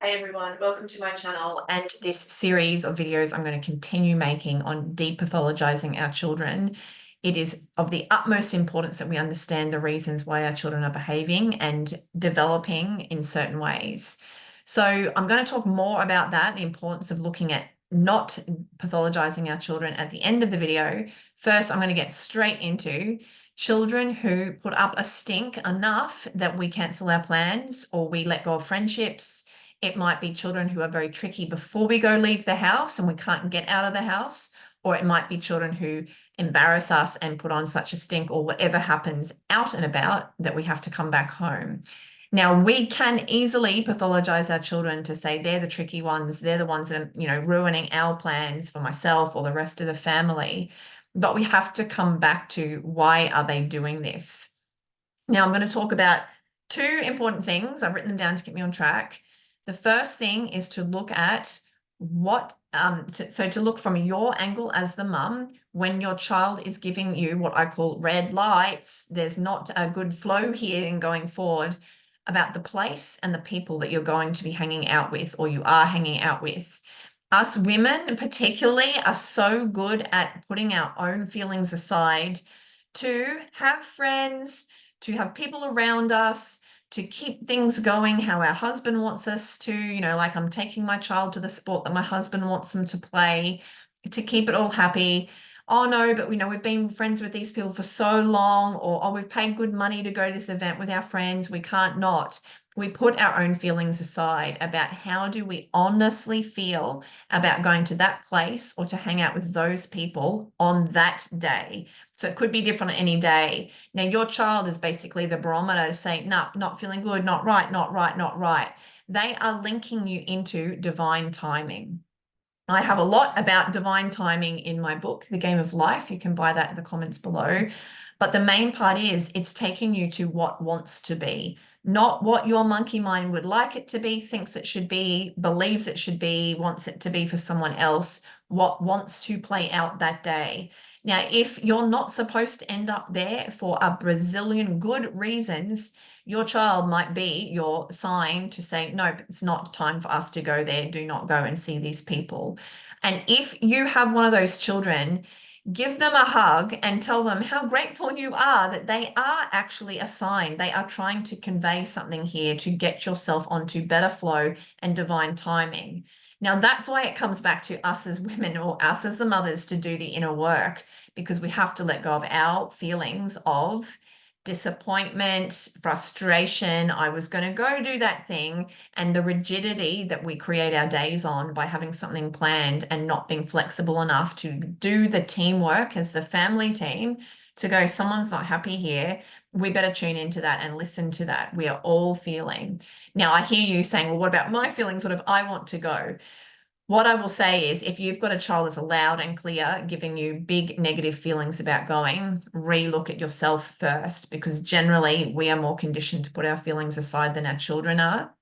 Hey everyone, welcome to my channel and this series of videos I'm going to continue making on de-pathologizing our children. It is of the utmost importance that we understand the reasons why our children are behaving and developing in certain ways. So I'm going to talk more about that, the importance of looking at not pathologizing our children at the end of the video. First, I'm going to get straight into children who put up a stink enough that we cancel our plans or we let go of friendships. It might be children who are very tricky before we go leave the house and we can't get out of the house, or it might be children who embarrass us and put on such a stink or whatever happens out and about that we have to come back home. Now, we can easily pathologize our children to say they're the tricky ones, they're the ones that are, ruining our plans for myself or the rest of the family. But we have to come back to why are they doing this? Now, I'm going to talk about two important things. I've written them down to keep me on track. The first thing is to look at to look from your angle as the mum, when your child is giving you what I call red lights, there's not a good flow here in going forward, about the place and the people that you're going to be hanging out with or you are hanging out with. Us women, particularly, are so good at putting our own feelings aside to have friends, to have people around us, to keep things going how our husband wants us to, like I'm taking my child to the sport that my husband wants them to play, to keep it all happy. Oh no, but we've been friends with these people for so long, or oh, we've paid good money to go to this event with our friends. We can't not. We put our own feelings aside about how do we honestly feel about going to that place or to hang out with those people on that day. So it could be different any day. Now, your child is basically the barometer to say, no, not feeling good, not right, not right, not right. They are linking you into divine timing. I have a lot about divine timing in my book, The Game of Life. You can buy that in the comments below. But the main part is it's taking you to what wants to be, not what your monkey mind would like it to be, thinks it should be, believes it should be, wants it to be for someone else, what wants to play out that day. Now, if you're not supposed to end up there for a Brazilian good reasons, your child might be your sign to say, nope, it's not time for us to go there. Do not go and see these people. And if you have one of those children, give them a hug and tell them how grateful you are that they are actually a sign. They are trying to convey something here to get yourself onto better flow and divine timing. Now, that's why it comes back to us as women or us as the mothers to do the inner work, because we have to let go of our feelings of disappointment, frustration. I was going to go do that thing, and the rigidity that we create our days on by having something planned and not being flexible enough to do the teamwork as the family team to go, someone's not happy here. We better tune into that and listen to that. We are all feeling. Now, I hear you saying, well, what about my feelings? What if I want to go? What I will say is if you've got a child that's loud and clear, giving you big negative feelings about going, re-look at yourself first, because generally we are more conditioned to put our feelings aside than our children are.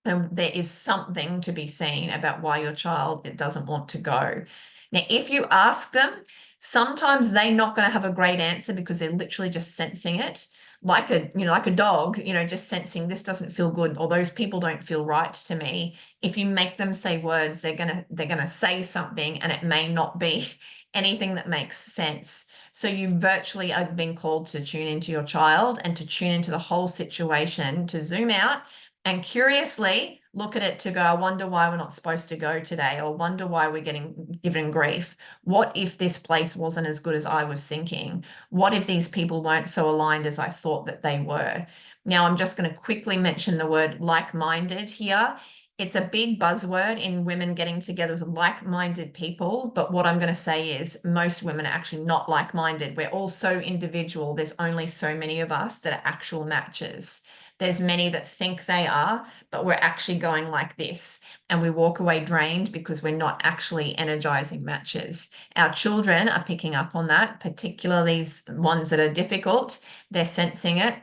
And there is something to be seen about why your child doesn't want to go. Now, if you ask them, sometimes they're not going to have a great answer because they're literally just sensing it, like a dog, just sensing this doesn't feel good or those people don't feel right to me. If you make them say words, they're gonna say something, and it may not be anything that makes sense. So you virtually are being called to tune into your child and to tune into the whole situation, to zoom out and curiously look at it to go, I wonder why we're not supposed to go today, or wonder why we're getting given grief. What if this place wasn't as good as I was thinking? What if these people weren't so aligned as I thought that they were? Now, I'm just going to quickly mention the word like-minded here. It's a big buzzword in women getting together with like-minded people, but what I'm going to say is most women are actually not like-minded. We're all so individual. There's only so many of us that are actual matches. There's many that think they are, but we're actually going like this. And we walk away drained because we're not actually energizing matches. Our children are picking up on that, particularly these ones that are difficult. They're sensing it.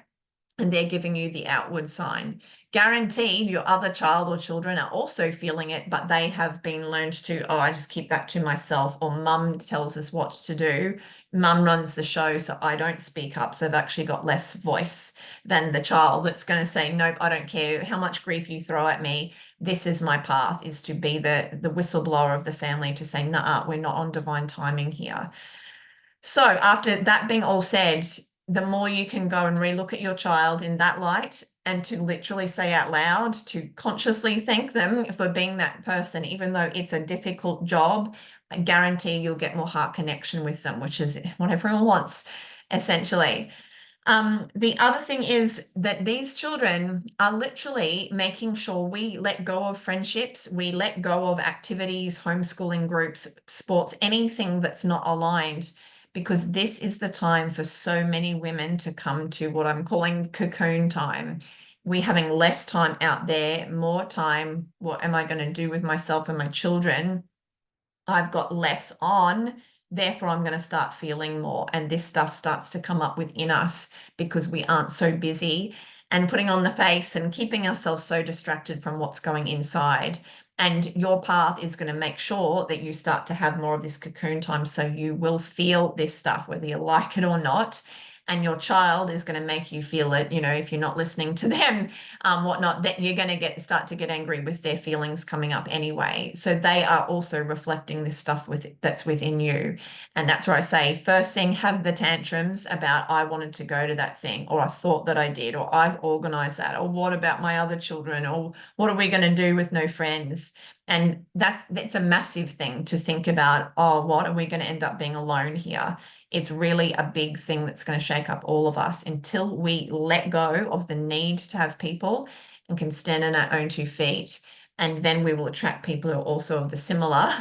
and they're giving you the outward sign. Guaranteed your other child or children are also feeling it, but they have been learned to, oh, I just keep that to myself, or mum tells us what to do. Mum runs the show, so I don't speak up. So they've actually got less voice than the child that's going to say, nope, I don't care how much grief you throw at me. This is my path, is to be the whistleblower of the family, to say, nah, we're not on divine timing here. So after that being all said, the more you can go and relook at your child in that light, and to literally say out loud, to consciously thank them for being that person, even though it's a difficult job, I guarantee you'll get more heart connection with them, which is what everyone wants, essentially. The other thing is that these children are literally making sure we let go of friendships, we let go of activities, homeschooling groups, sports, anything that's not aligned, because this is the time for so many women to come to what I'm calling cocoon time. We're having less time out there, more time. What am I going to do with myself and my children? I've got less on, therefore I'm going to start feeling more. And this stuff starts to come up within us because we aren't so busy and putting on the face and keeping ourselves so distracted from what's going inside. And your path is going to make sure that you start to have more of this cocoon time. So you will feel this stuff, whether you like it or not. And your child is going to make you feel it, if you're not listening to them, whatnot, that you're going to start to get angry with their feelings coming up anyway. So they are also reflecting this stuff that's within you. And that's where I say, first thing, have the tantrums about, I wanted to go to that thing, or I thought that I did, or I've organized that, or what about my other children, or what are we going to do with no friends? And that's a massive thing to think about. Oh, what are we going to end up being alone here? It's really a big thing that's going to shake up all of us until we let go of the need to have people and can stand on our own 2 feet. And then we will attract people who are also of the similar,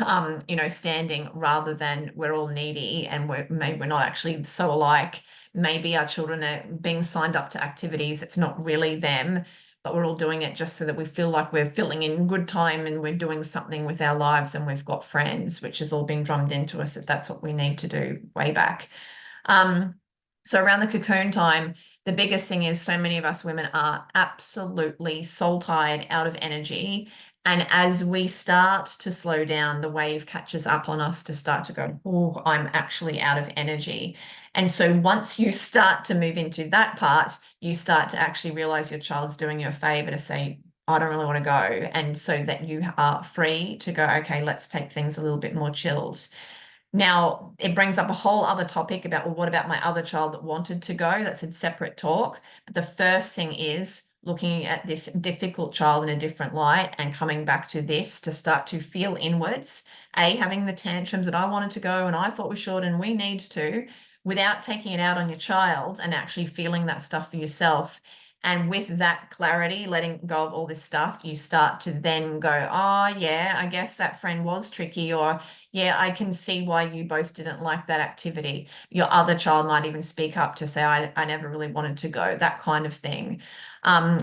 standing, rather than we're all needy and maybe we're not actually so alike. Maybe our children are being signed up to activities. It's not really them, but we're all doing it just so that we feel like we're filling in good time and we're doing something with our lives and we've got friends, which has all been drummed into us that that's what we need to do way back. So around the cocoon time, the biggest thing is so many of us women are absolutely soul tired, out of energy. And as we start to slow down, the wave catches up on us to start to go, oh, I'm actually out of energy. And so once you start to move into that part, you start to actually realize your child's doing you a favor to say, I don't really want to go. And so that you are free to go, okay, let's take things a little bit more chilled. Now, it brings up a whole other topic about, well, what about my other child that wanted to go? That's a separate talk. But the first thing is looking at this difficult child in a different light and coming back to this to start to feel inwards, having the tantrums that I wanted to go and I thought we should and we need to, without taking it out on your child and actually feeling that stuff for yourself. And with that clarity, letting go of all this stuff, you start to then go, oh, yeah, I guess that friend was tricky, or yeah, I can see why you both didn't like that activity. Your other child might even speak up to say, I never really wanted to go, that kind of thing.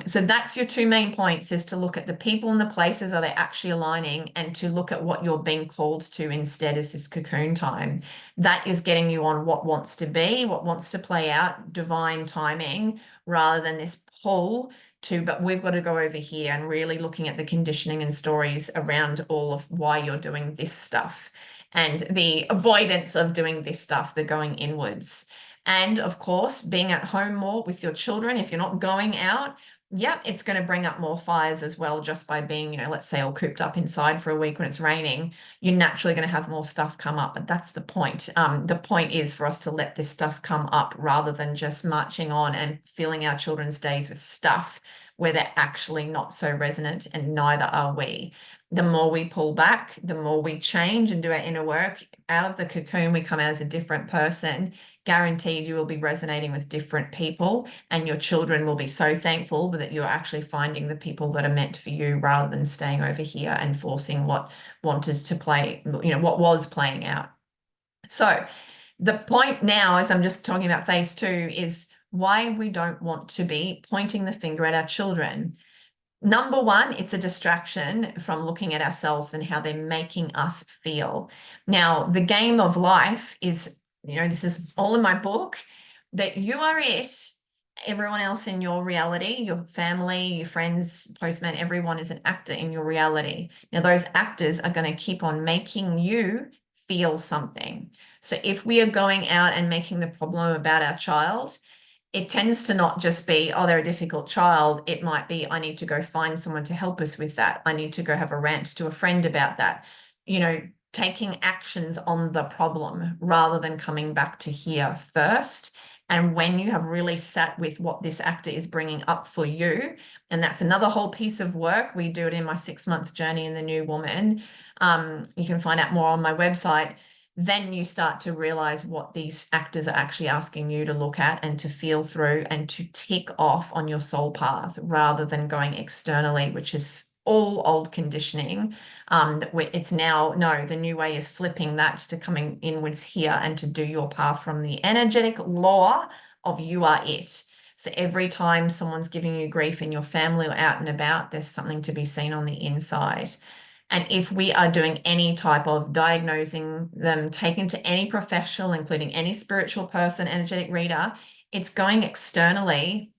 So that's your 2 main points, is to look at the people and the places, are they actually aligning, and to look at what you're being called to instead is this cocoon time. That is getting you on what wants to be, what wants to play out, divine timing, rather than this pull to, but we've got to go over here, and really looking at the conditioning and stories around all of why you're doing this stuff and the avoidance of doing this stuff, the going inwards. And of course, being at home more with your children, if you're not going out, yeah, it's going to bring up more fires as well, just by being, let's say, all cooped up inside for a week when it's raining. You're naturally going to have more stuff come up, but that's the point. The point is for us to let this stuff come up rather than just marching on and filling our children's days with stuff where they're actually not so resonant, and neither are we. The more we pull back, the more we change and do our inner work. Out of the cocoon, we come out as a different person. Guaranteed you will be resonating with different people, and your children will be so thankful that you're actually finding the people that are meant for you, rather than staying over here and forcing what wanted to play, what was playing out. So the point now, as I'm just talking about phase 2, is why we don't want to be pointing the finger at our children. Number one, it's a distraction from looking at ourselves and how they're making us feel. Now, the game of life is, this is all in my book, that you are it everyone else in your reality, your family, your friends, postman, everyone is an actor in your reality. Now, those actors are going to keep on making you feel something. So if we are going out and making the problem about our child, it tends to not just be, oh, they're a difficult child. It might be, I need to go find someone to help us with that. I need to go have a rant to a friend about that. You know, taking actions on the problem rather than coming back to here first. And when you have really sat with what this actor is bringing up for you, and that's another whole piece of work. We do it in my 6-month journey in the new woman. You can find out more on my website. Then you start to realize what these actors are actually asking you to look at and to feel through and to tick off on your soul path rather than going externally, which is all old conditioning. It's now, no, the new way is flipping that to coming inwards here and to do your path from the energetic law of you are it. So every time someone's giving you grief in your family or out and about, there's something to be seen on the inside. And if we are doing any type of diagnosing them, taken to any professional, including any spiritual person, energetic reader, it's going externally.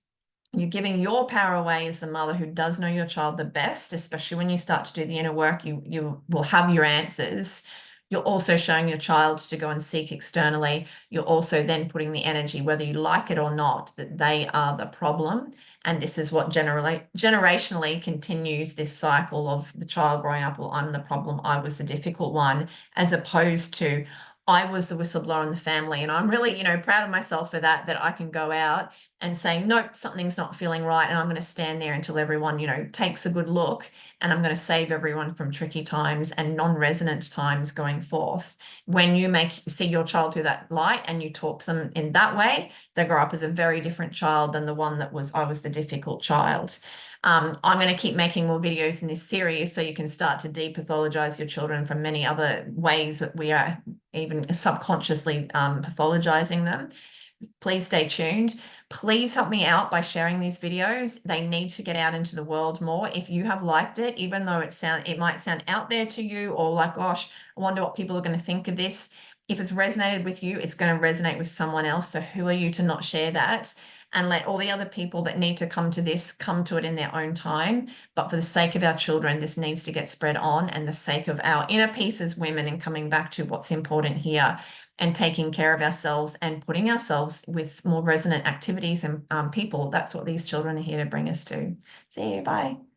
You're giving your power away as the mother who does know your child the best, especially when you start to do the inner work, you will have your answers. You're also showing your child to go and seek externally. You're also then putting the energy, whether you like it or not, that they are the problem. And this is what generationally continues this cycle of the child growing up, well, I'm the problem, I was the difficult one, as opposed to I was the whistleblower in the family. And I'm really, proud of myself for that, that I can go out and say, nope, something's not feeling right. And I'm going to stand there until everyone, takes a good look. And I'm going to save everyone from tricky times and non-resonant times going forth. When you see your child through that light and you talk to them in that way, they grow up as a very different child than the one that I was the difficult child. I'm going to keep making more videos in this series so you can start to depathologize your children from many other ways that we are even subconsciously pathologizing them. Please stay tuned. Please help me out by sharing these videos. They need to get out into the world more. If you have liked it, even though it might sound out there to you or like, gosh, I wonder what people are going to think of this. If it's resonated with you, it's going to resonate with someone else. So who are you to not share that? And let all the other people that need to come to this come to it in their own time. But for the sake of our children, this needs to get spread on, and the sake of our inner peace as women and coming back to what's important here and taking care of ourselves and putting ourselves with more resonant activities and people. That's what these children are here to bring us to. See you. Bye.